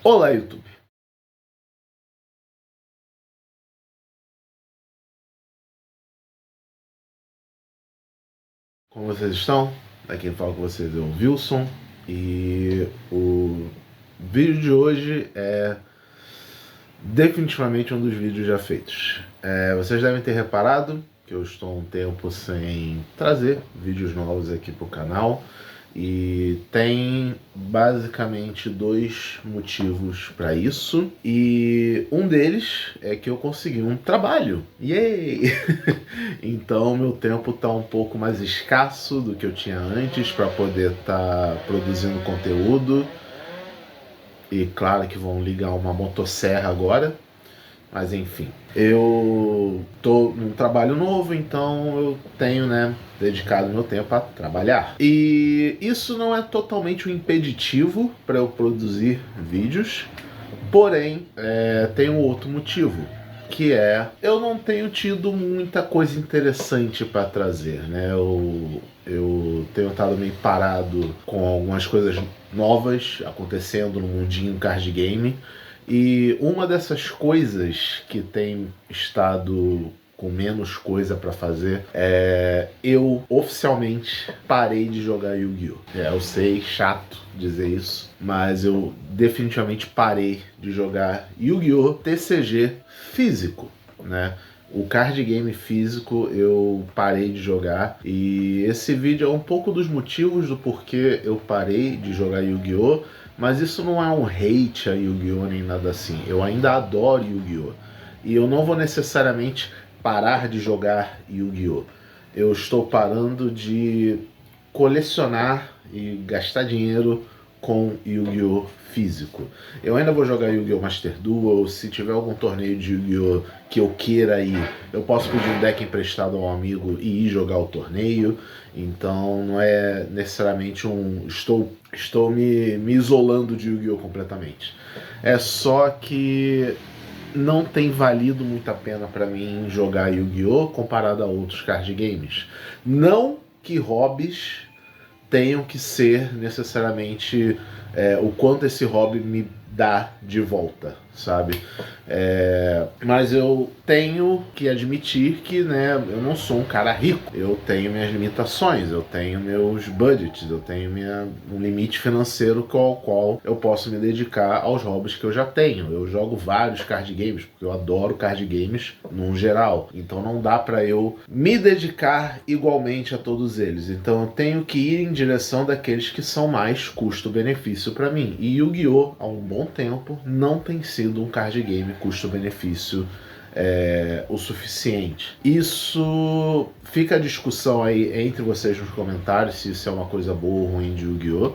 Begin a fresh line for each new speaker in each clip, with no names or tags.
Olá, YouTube. Como vocês estão? Aqui quem fala com vocês é o Wilson e o vídeo de hoje é definitivamente um dos vídeos já feitos. Vocês devem ter reparado que eu estou um tempo sem trazer vídeos novos aqui para o canal e tem basicamente dois motivos para isso, e um deles é que eu consegui um trabalho. Yay! Então meu tempo está um pouco mais escasso do que eu tinha antes para poder estar produzindo conteúdo. E claro que vão ligar uma motosserra agora, mas enfim. Eu tô num trabalho novo, então eu tenho, dedicado meu tempo a trabalhar. E isso não é totalmente um impeditivo para eu produzir vídeos, porém, tem um outro motivo, que é eu não tenho tido muita coisa interessante para trazer, né? Eu tenho estado meio parado com algumas coisas novas acontecendo no mundinho card game, e uma dessas coisas que tem estado com menos coisa para fazer é eu oficialmente parei de jogar Yu-Gi-Oh! Eu sei, chato dizer isso, mas eu definitivamente parei de jogar Yu-Gi-Oh! TCG físico, né? O card game físico eu parei de jogar, e esse vídeo é um pouco dos motivos do porquê eu parei de jogar Yu-Gi-Oh! Mas isso não é um hate a Yu-Gi-Oh! Nem nada assim. Eu ainda adoro Yu-Gi-Oh! E eu não vou necessariamente parar de jogar Yu-Gi-Oh! Eu estou parando de colecionar e gastar dinheiro com Yu-Gi-Oh! Físico. Eu ainda vou jogar Yu-Gi-Oh! Master Duel. Se tiver algum torneio de Yu-Gi-Oh! Que eu queira ir, eu posso pedir um deck emprestado a um amigo e ir jogar o torneio. Então não é necessariamente estou me isolando de Yu-Gi-Oh! Completamente. É só que não tem valido muito a pena para mim jogar Yu-Gi-Oh! Comparado a outros card games. Não que hobbies tenham que ser necessariamente o quanto esse hobby me dá de volta, sabe? Mas eu tenho que admitir que, eu não sou um cara rico. Eu tenho minhas limitações, eu tenho meus budgets, eu tenho um limite financeiro com o qual eu posso me dedicar aos hobbies que eu já tenho. Eu jogo vários card games, porque eu adoro card games num geral. Então não dá pra eu me dedicar igualmente a todos eles. Então eu tenho que ir em direção daqueles que são mais custo-benefício pra mim. E Yu-Gi-Oh! Há um bom tempo não tem sido um card game custo-benefício o suficiente. Isso fica a discussão aí entre vocês nos comentários, se isso é uma coisa boa ou ruim de Yu-Gi-Oh!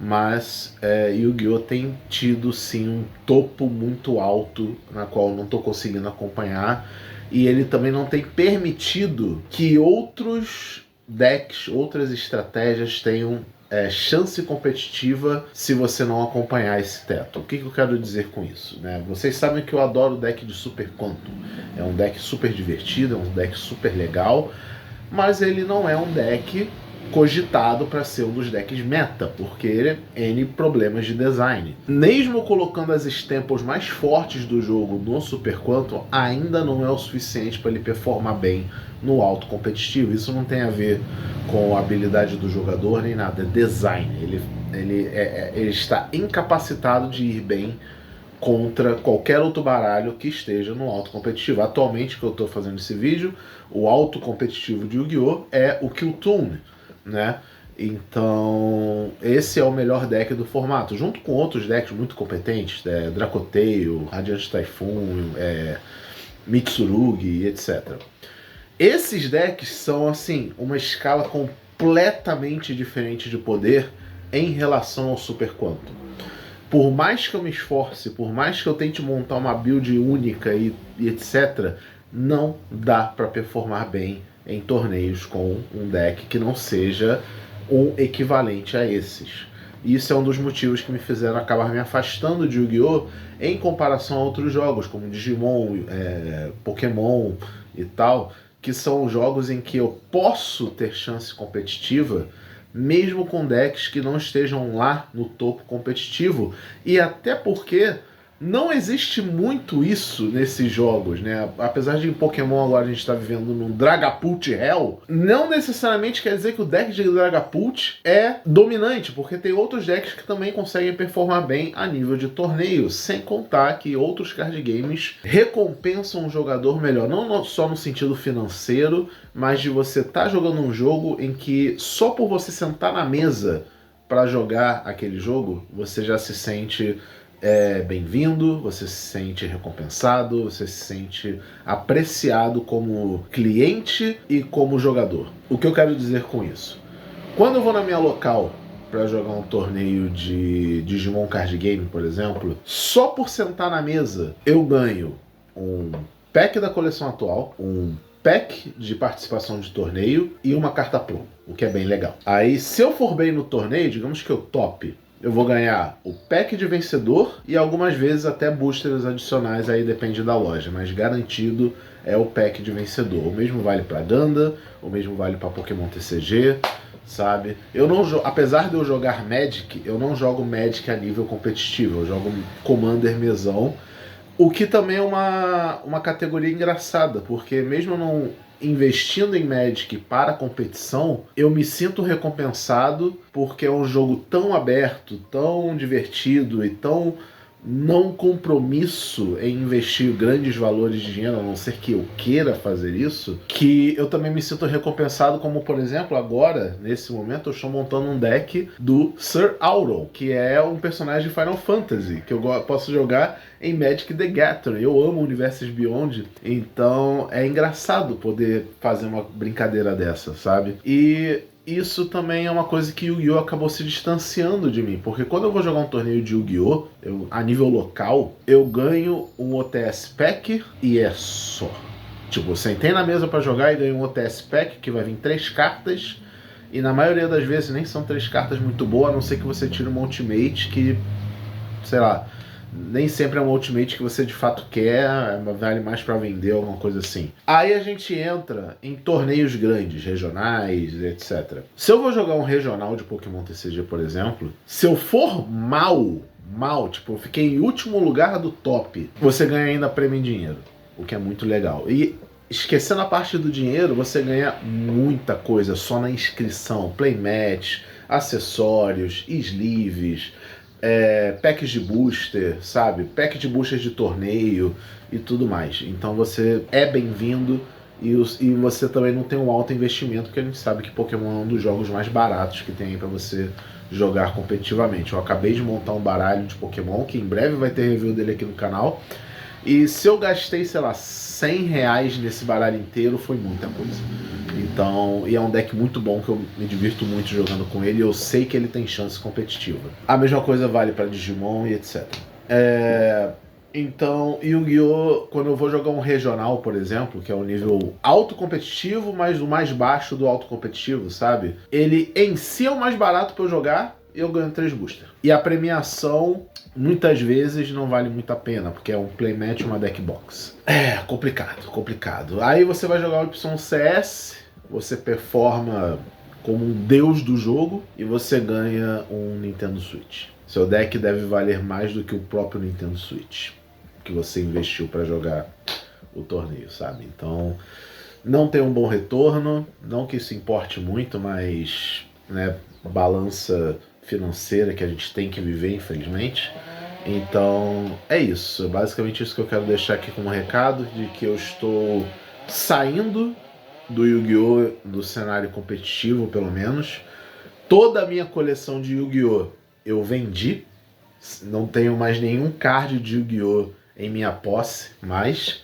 Mas Yu-Gi-Oh! Tem tido sim um topo muito alto, na qual eu não estou conseguindo acompanhar, e ele também não tem permitido que outros decks, outras estratégias tenham chance competitiva se você não acompanhar esse teto. O que eu quero dizer com isso? Vocês sabem que eu adoro o deck de Super Quantum. É um deck super divertido, é um deck super legal, mas ele não é um deck cogitado para ser um dos decks meta, porque ele tem N problemas de design. Mesmo colocando as staples mais fortes do jogo no Super Quantum, ainda não é o suficiente para ele performar bem no alto competitivo. Isso não tem a ver com a habilidade do jogador nem nada, é design. Ele está incapacitado de ir bem contra qualquer outro baralho que esteja no alto competitivo. Atualmente, que eu estou fazendo esse vídeo, o alto competitivo de Yu-Gi-Oh! É o Q-Tune, né? Então esse é o melhor deck do formato, junto com outros decks muito competentes, Dracotail, Radiant Typhoon, Mitsurugi, etc. Esses decks são assim uma escala completamente diferente de poder em relação ao Super Quantum. Por mais que eu me esforce, por mais que eu tente montar uma build única e etc, não dá para performar bem em torneios com um deck que não seja um equivalente a esses. E isso é um dos motivos que me fizeram acabar me afastando de Yu-Gi-Oh! Em comparação a outros jogos, como Digimon, Pokémon e tal, que são jogos em que eu posso ter chance competitiva, mesmo com decks que não estejam lá no topo competitivo. E até porque não existe muito isso nesses jogos, né? Apesar de em Pokémon agora a gente está vivendo num Dragapult Hell, não necessariamente quer dizer que o deck de Dragapult é dominante, porque tem outros decks que também conseguem performar bem a nível de torneio, sem contar que outros card games recompensam um jogador melhor, não só no sentido financeiro, mas de você estar jogando um jogo em que só por você sentar na mesa para jogar aquele jogo, você já se sente bem-vindo, você se sente recompensado, você se sente apreciado como cliente e como jogador. O que eu quero dizer com isso? Quando eu vou na minha local para jogar um torneio de Digimon Card Game, por exemplo, só por sentar na mesa eu ganho um pack da coleção atual, um pack de participação de torneio e uma carta pro, o que é bem legal. Aí, se eu for bem no torneio, digamos que eu tope, eu vou ganhar o pack de vencedor e algumas vezes até boosters adicionais, aí depende da loja, mas garantido é o pack de vencedor. O mesmo vale para Ganda, o mesmo vale para Pokémon TCG, sabe? Eu não apesar de eu jogar Magic, eu não jogo Magic a nível competitivo, eu jogo Commander mesão, o que também é uma categoria engraçada, porque mesmo eu não investindo em Magic para competição, eu me sinto recompensado porque é um jogo tão aberto, tão divertido e tão não compromisso em investir grandes valores de dinheiro, a não ser que eu queira fazer isso, que eu também me sinto recompensado, como por exemplo, agora, nesse momento, eu estou montando um deck do Sir Auron, que é um personagem de Final Fantasy, que eu posso jogar em Magic the Gathering. Eu amo Universos Beyond, então é engraçado poder fazer uma brincadeira dessa, sabe? E isso também é uma coisa que o Yu-Gi-Oh! Acabou se distanciando de mim, porque quando eu vou jogar um torneio de Yu-Gi-Oh! A nível local, eu ganho um OTS Pack e é só. Tipo, eu sentei na mesa pra jogar e ganho um OTS Pack que vai vir 3 cartas, e na maioria das vezes nem são 3 cartas muito boas, a não ser que você tire uma Ultimate que, sei lá, nem sempre é uma Ultimate que você de fato quer, vale mais para vender, alguma coisa assim. Aí a gente entra em torneios grandes, regionais, etc. Se eu vou jogar um regional de Pokémon TCG, por exemplo, se eu for mal, tipo, eu fiquei em último lugar do top, você ganha ainda prêmio em dinheiro, o que é muito legal. E esquecendo a parte do dinheiro, você ganha muita coisa só na inscrição, playmatch, acessórios, sleeves, packs de booster, sabe? Pack de boosters de torneio e tudo mais. Então você é bem-vindo e você também não tem um alto investimento, porque a gente sabe que Pokémon é um dos jogos mais baratos que tem aí pra você jogar competitivamente. Eu acabei de montar um baralho de Pokémon, que em breve vai ter review dele aqui no canal. E se eu gastei, sei lá, 100 reais nesse baralho inteiro, foi muita coisa. Então, e é um deck muito bom, que eu me divirto muito jogando com ele, e eu sei que ele tem chance competitiva. A mesma coisa vale para Digimon e etc. Então, Yu-Gi-Oh! Quando eu vou jogar um regional, por exemplo, que é um nível alto competitivo, mas o mais baixo do alto competitivo, sabe? Ele em si é o mais barato para eu jogar, e eu ganho 3 boosters. E a premiação, muitas vezes, não vale muito a pena, porque é um playmatch e uma deck box. É, complicado. Aí você vai jogar o YCS, você performa como um deus do jogo e você ganha um Nintendo Switch. Seu deck deve valer mais do que o próprio Nintendo Switch que você investiu para jogar o torneio, sabe? Então, não tem um bom retorno, não que isso importe muito, mas, né, balança financeira que a gente tem que viver, infelizmente. Então, é isso. Basicamente isso que eu quero deixar aqui como recado, de que eu estou saindo do Yu-Gi-Oh! Do cenário competitivo, pelo menos. Toda a minha coleção de Yu-Gi-Oh! Eu vendi. Não tenho mais nenhum card de Yu-Gi-Oh! Em minha posse, mais.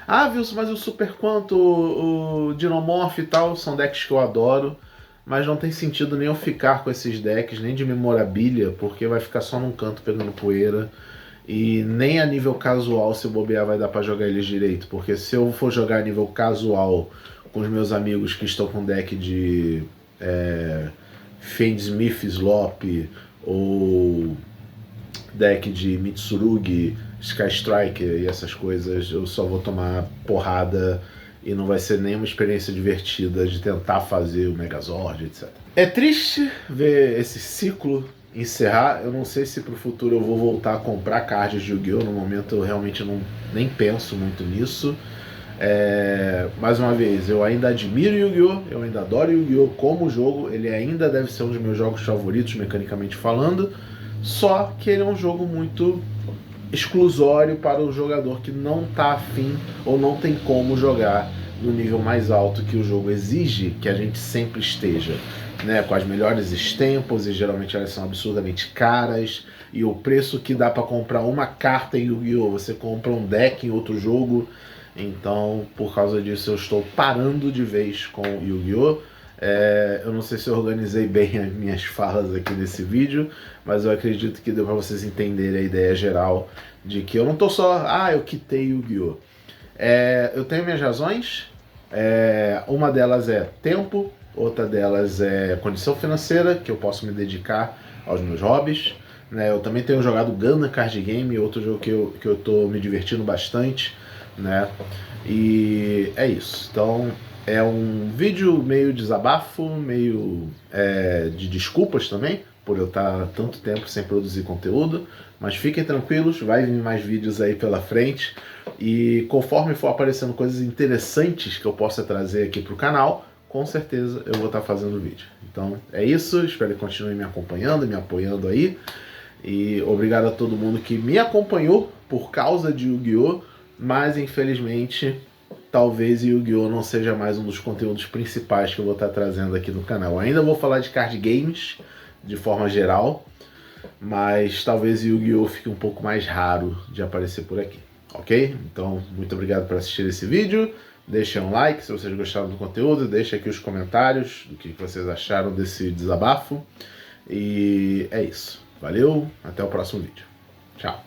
Ah, Wilson, mas o Super Quanto, o Dinomorph e tal, são decks que eu adoro. Mas não tem sentido nem eu ficar com esses decks, nem de memorabilia, porque vai ficar só num canto pegando poeira. E nem a nível casual, se bobear, vai dar pra jogar eles direito. Porque se eu for jogar a nível casual com os meus amigos que estão com deck de Fade Smith Slop ou deck de Mitsurugi, Sky Striker e essas coisas, eu só vou tomar porrada e não vai ser nenhuma experiência divertida de tentar fazer o Megazord, etc. É triste ver esse ciclo encerrar. Eu não sei se pro futuro eu vou voltar a comprar cards de Yu-Gi-Oh! No momento eu realmente nem penso muito nisso. Mais uma vez, eu ainda admiro Yu-Gi-Oh! Eu ainda adoro Yu-Gi-Oh! Como jogo, ele ainda deve ser um dos meus jogos favoritos, mecanicamente falando, só que ele é um jogo muito exclusório para o jogador que não está afim ou não tem como jogar no nível mais alto que o jogo exige que a gente sempre esteja, né? Com as melhores estampas, e geralmente elas são absurdamente caras, e o preço que dá para comprar uma carta em Yu-Gi-Oh! Você compra um deck em outro jogo. Então, por causa disso, eu estou parando de vez com Yu-Gi-Oh! Eu não sei se eu organizei bem as minhas falas aqui nesse vídeo, mas eu acredito que deu para vocês entenderem a ideia geral de que eu não estou só, eu quitei Yu-Gi-Oh! Eu tenho minhas razões, uma delas é tempo, outra delas é condição financeira, que eu posso me dedicar aos meus hobbies, né? Eu também tenho jogado Gundam Card Game, outro jogo que eu estou me divertindo bastante, né? E é isso. Então é um vídeo meio desabafo, meio de desculpas também, por eu estar tanto tempo sem produzir conteúdo, mas fiquem tranquilos, vai vir mais vídeos aí pela frente, e conforme for aparecendo coisas interessantes que eu possa trazer aqui para o canal, com certeza eu vou estar fazendo vídeo. Então é isso, espero que continuem me acompanhando, me apoiando aí, e obrigado a todo mundo que me acompanhou por causa de Yu-Gi-Oh! Mas infelizmente talvez Yu-Gi-Oh! Não seja mais um dos conteúdos principais que eu vou estar trazendo aqui no canal. Eu ainda vou falar de card games de forma geral, mas talvez Yu-Gi-Oh! Fique um pouco mais raro de aparecer por aqui, ok? Então, muito obrigado por assistir esse vídeo. Deixem um like se vocês gostaram do conteúdo, deixem aqui os comentários do que vocês acharam desse desabafo. E é isso. Valeu, até o próximo vídeo. Tchau.